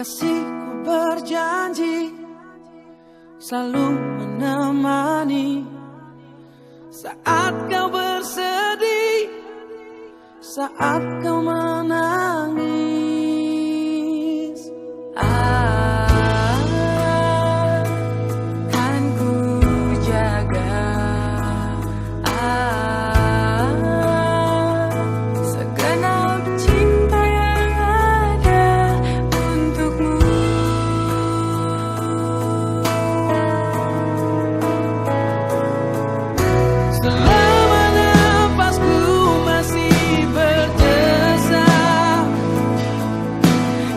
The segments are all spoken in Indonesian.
Kasihku berjanji selalu menemani saat kau bersedih, saat kau menangis. Akan ku jaga segenap cinta yang ada untukmu. Selama nafasku masih berdesah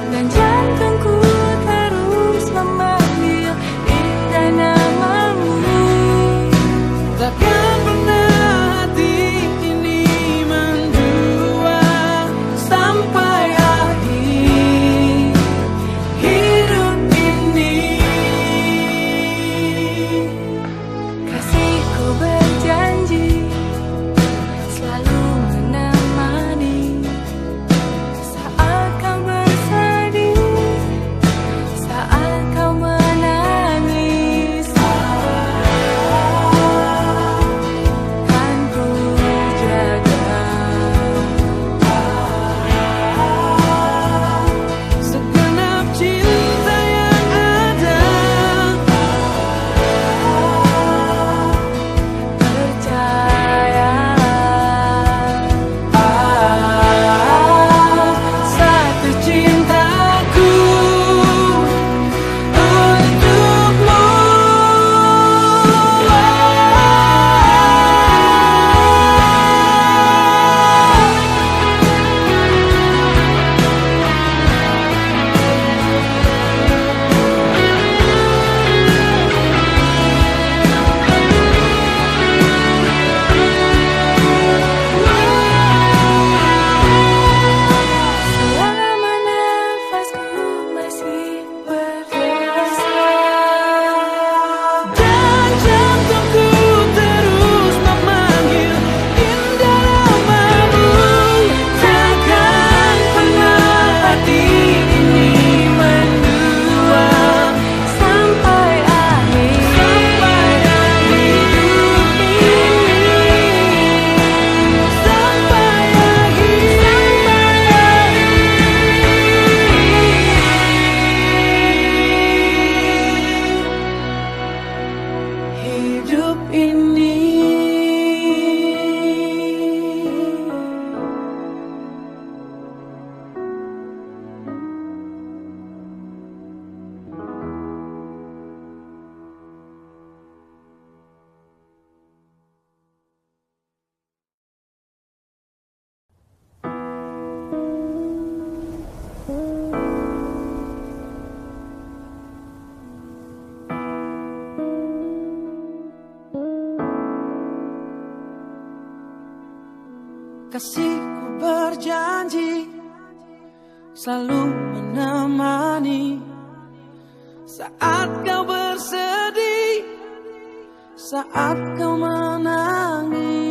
dan jantungku terus memanggil indah namamu, takkan pernah hati ini mendua sampai akhir hidup ini. Kasihku berjanji selalu menemani saat kau bersedih, saat kau menangis. Kan ku jaga segenap cinta yang ada. Percayalah satu cintaku untukmu. Selama nafasku masih berdesah dan jantungku terus memanggil indah namamu, takkan pernah hati ini mendua sampai akhir hidup ini. Sampai hidup ini. Kasihku berjanji selalu menemani saat kau bersedih, saat kau menangis.